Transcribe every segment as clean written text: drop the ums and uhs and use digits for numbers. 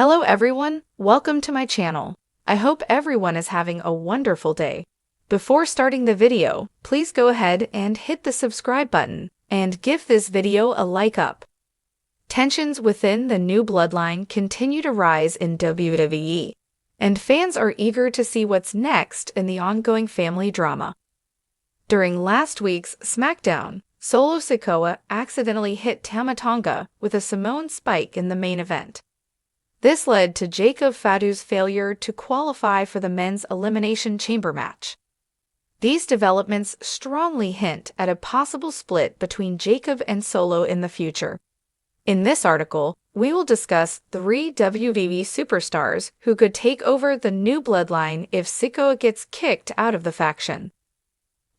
Hello everyone, welcome to my channel. I hope everyone is having a wonderful day. Before starting the video, please go ahead and hit the subscribe button and give this video a like up. Tensions within the new bloodline continue to rise in WWE, and fans are eager to see what's next in the ongoing family drama. During last week's SmackDown, Solo Sikoa accidentally hit Tama Tonga with a Samoan spike in the main event. This led to Jacob Fadu's failure to qualify for the men's Elimination Chamber match. These developments strongly hint at a possible split between Jacob and Solo in the future. In this article, we will discuss 3 WWE superstars who could take over the new bloodline if Sikoa gets kicked out of the faction.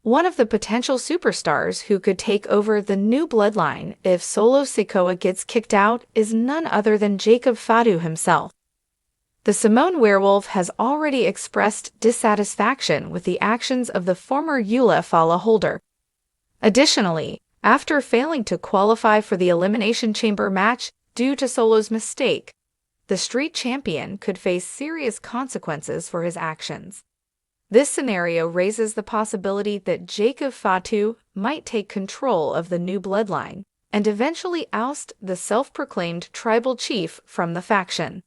One of the potential superstars who could take over the new bloodline if Solo Sikoa gets kicked out is none other than Jacob Fatu himself. The Samoan werewolf has already expressed dissatisfaction with the actions of the former Ula Fala holder. Additionally, after failing to qualify for the Elimination Chamber match due to Solo's mistake, the Street Champion could face serious consequences for his actions. This scenario raises the possibility that Jacob Fatu might take control of the new bloodline and eventually oust the self-proclaimed tribal chief from the faction.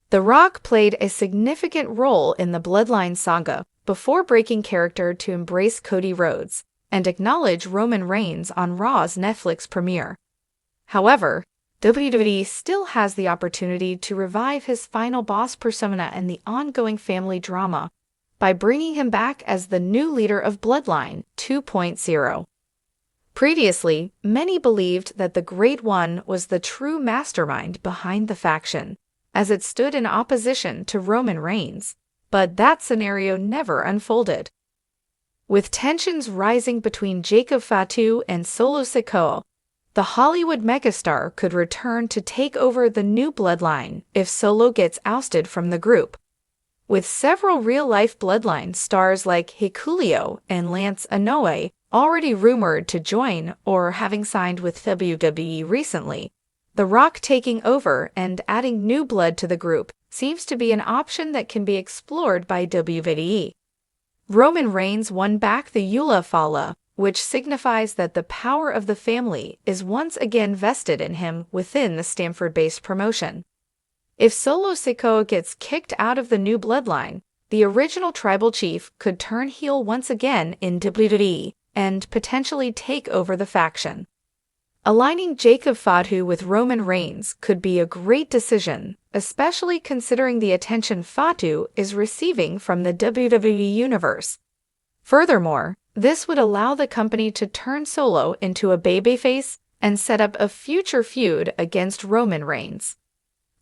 The Rock played a significant role in the Bloodline saga before breaking character to embrace Cody Rhodes and acknowledge Roman Reigns on Raw's Netflix premiere. However, WWE still has the opportunity to revive his final boss persona in the ongoing family drama by bringing him back as the new leader of Bloodline 2.0. Previously, many believed that the Great One was the true mastermind behind the faction, as it stood in opposition to Roman Reigns, but that scenario never unfolded. With tensions rising between Jacob Fatu and Solo Sikoa, the Hollywood megastar could return to take over the new bloodline if Solo gets ousted from the group. With several real-life Bloodline stars like Hikuleo and Lance Anoa'i already rumored to join or having signed with WWE recently, The Rock taking over and adding new blood to the group seems to be an option that can be explored by WWE. Roman Reigns won back the Ula Fala, which signifies that the power of the family is once again vested in him within the Stamford-based promotion. If Solo Sikoa gets kicked out of the new bloodline, the original tribal chief could turn heel once again in WWE and potentially take over the faction. Aligning Jacob Fatu with Roman Reigns could be a great decision, especially considering the attention Fatu is receiving from the WWE Universe. Furthermore, this would allow the company to turn Solo into a babyface and set up a future feud against Roman Reigns.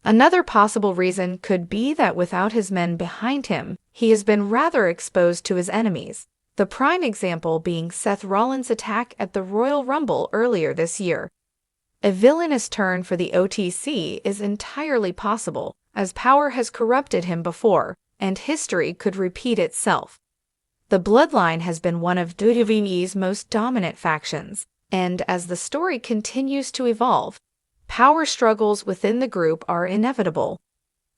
Another possible reason could be that without his men behind him, he has been rather exposed to his enemies, the prime example being Seth Rollins' attack at the Royal Rumble earlier this year. A villainous turn for the OTC is entirely possible, as power has corrupted him before, and history could repeat itself. The Bloodline has been one of WWE's most dominant factions, and as the story continues to evolve, power struggles within the group are inevitable.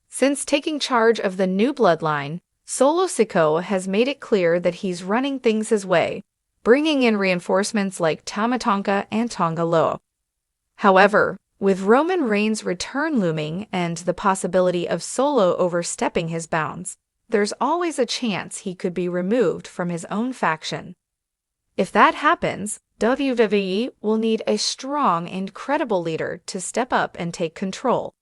Since taking charge of the new bloodline, Solo Sikoa has made it clear that he's running things his way, bringing in reinforcements like Tama Tonga and Tonga Loa. However, with Roman Reigns' return looming and the possibility of Solo overstepping his bounds, there's always a chance he could be removed from his own faction. If that happens, WWE will need a strong and credible leader to step up and take control.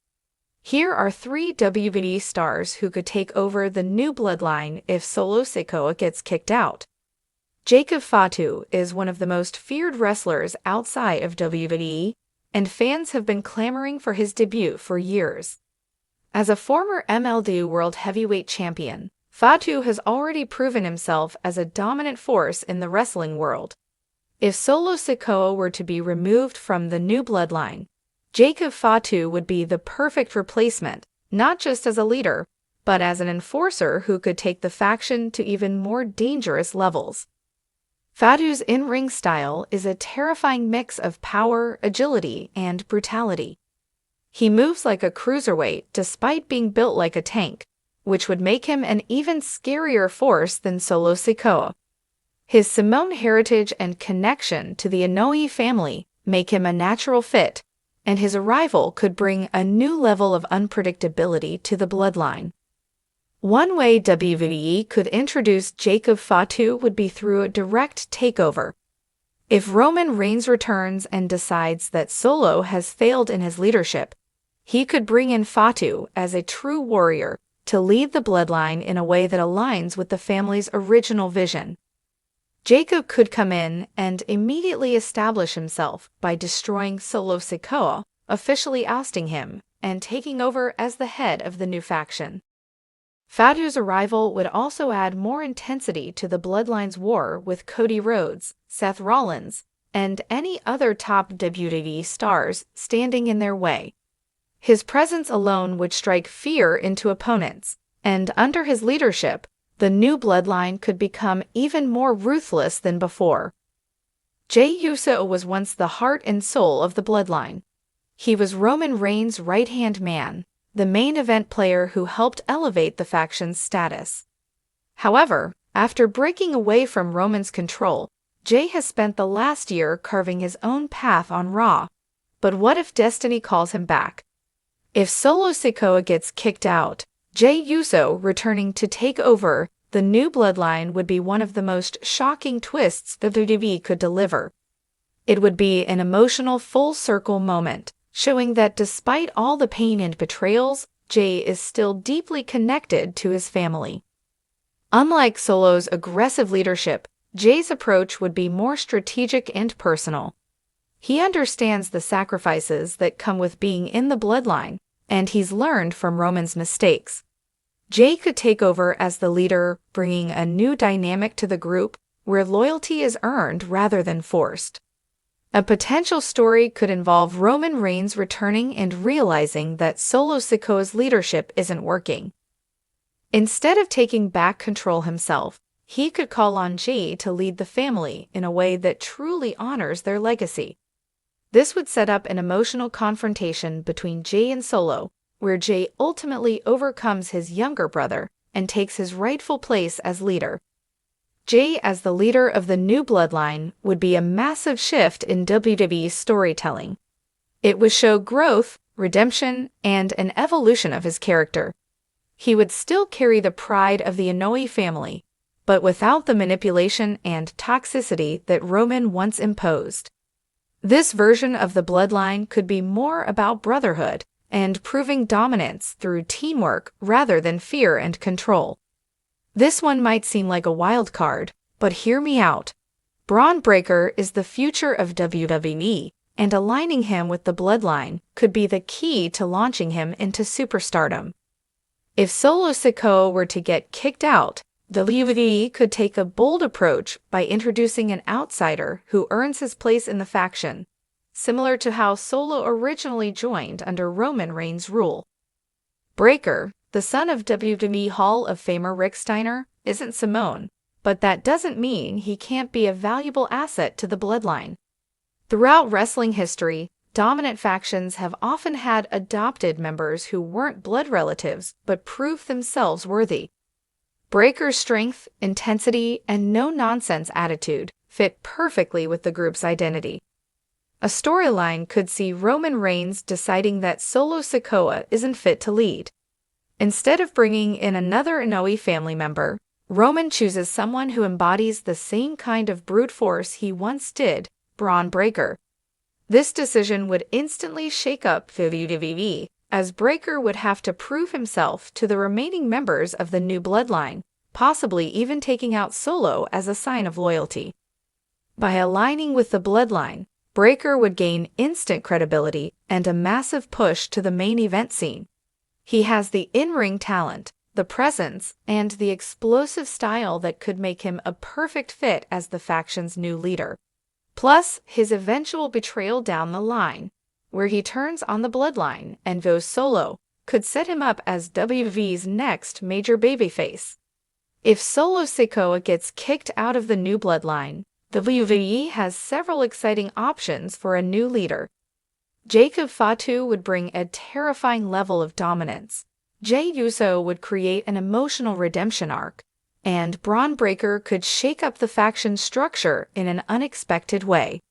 Here are 3 WWE stars who could take over the new bloodline if Solo Sikoa gets kicked out. Jacob Fatu is one of the most feared wrestlers outside of WWE, and fans have been clamoring for his debut for years. As a former MLW World Heavyweight Champion, Fatu has already proven himself as a dominant force in the wrestling world. If Solo Sikoa were to be removed from the new bloodline, Jacob Fatu would be the perfect replacement, not just as a leader, but as an enforcer who could take the faction to even more dangerous levels. Fatu's in-ring style is a terrifying mix of power, agility, and brutality. He moves like a cruiserweight despite being built like a tank, which would make him an even scarier force than Solo Sikoa. His Samoan heritage and connection to the Inoue family make him a natural fit, and his arrival could bring a new level of unpredictability to the Bloodline. One way WWE could introduce Jacob Fatu would be through a direct takeover. If Roman Reigns returns and decides that Solo has failed in his leadership, he could bring in Fatu as a true warrior to lead the Bloodline in a way that aligns with the family's original vision. Jacob could come in and immediately establish himself by destroying Solo Sikoa, officially ousting him, and taking over as the head of the new faction. Fatu's arrival would also add more intensity to the Bloodline's war with Cody Rhodes, Seth Rollins, and any other top WWE stars standing in their way. His presence alone would strike fear into opponents, and under his leadership, the new Bloodline could become even more ruthless than before. Jey Uso was once the heart and soul of the Bloodline. He was Roman Reigns' right-hand man, the main event player who helped elevate the faction's status. However, after breaking away from Roman's control, Jey has spent the last year carving his own path on Raw. But what if destiny calls him back? If Solo Sikoa gets kicked out, Jey Uso returning to take over the new Bloodline would be one of the most shocking twists the WWE could deliver. It would be an emotional full-circle moment, showing that despite all the pain and betrayals, Jey is still deeply connected to his family. Unlike Solo's aggressive leadership, Jey's approach would be more strategic and personal. He understands the sacrifices that come with being in the Bloodline, and he's learned from Roman's mistakes. Jey could take over as the leader, bringing a new dynamic to the group where loyalty is earned rather than forced. A potential story could involve Roman Reigns returning and realizing that Solo Sikoa's leadership isn't working. Instead of taking back control himself, he could call on Jey to lead the family in a way that truly honors their legacy. This would set up an emotional confrontation between Jey and Solo, where Jey ultimately overcomes his younger brother and takes his rightful place as leader. Jey as the leader of the new Bloodline would be a massive shift in WWE storytelling. It would show growth, redemption, and an evolution of his character. He would still carry the pride of the Inoue family, but without the manipulation and toxicity that Roman once imposed. This version of the Bloodline could be more about brotherhood and proving dominance through teamwork rather than fear and control. This one might seem like a wild card, but hear me out. Braun Breaker is the future of WWE, and aligning him with the Bloodline could be the key to launching him into superstardom. If Solo Sikoa were to get kicked out, the WWE could take a bold approach by introducing an outsider who earns his place in the faction, similar to how Solo originally joined under Roman Reigns' rule. Breaker, the son of WWE Hall of Famer Rick Steiner, isn't Samoan, but that doesn't mean he can't be a valuable asset to the Bloodline. Throughout wrestling history, dominant factions have often had adopted members who weren't blood relatives but proved themselves worthy. Breaker's strength, intensity, and no-nonsense attitude fit perfectly with the group's identity. A storyline could see Roman Reigns deciding that Solo Sikoa isn't fit to lead. Instead of bringing in another Inoue family member, Roman chooses someone who embodies the same kind of brute force he once did, Braun Breaker. This decision would instantly shake up WWE, as Breaker would have to prove himself to the remaining members of the new Bloodline, possibly even taking out Solo as a sign of loyalty. By aligning with the Bloodline, Breaker would gain instant credibility and a massive push to the main event scene. He has the in-ring talent, the presence, and the explosive style that could make him a perfect fit as the faction's new leader. Plus, his eventual betrayal down the line, where he turns on the Bloodline and goes solo, could set him up as WWE's next major babyface. If Solo Sikoa gets kicked out of the new Bloodline, WWE has several exciting options for a new leader. Jacob Fatu would bring a terrifying level of dominance. Jey Uso would create an emotional redemption arc, and Braun Breaker could shake up the faction structure in an unexpected way.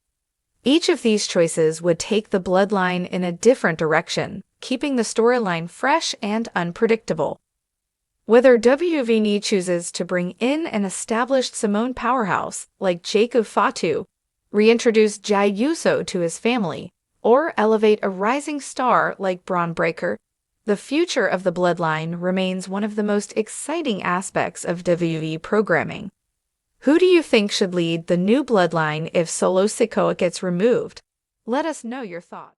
Each of these choices would take the Bloodline in a different direction, keeping the storyline fresh and unpredictable. Whether WWE chooses to bring in an established Samoan powerhouse like Jacob Fatu, reintroduce Jey Uso to his family, or elevate a rising star like Braun Breaker, the future of the Bloodline remains one of the most exciting aspects of WWE programming. Who do you think should lead the new Bloodline if Solo Sikoa gets removed? Let us know your thoughts.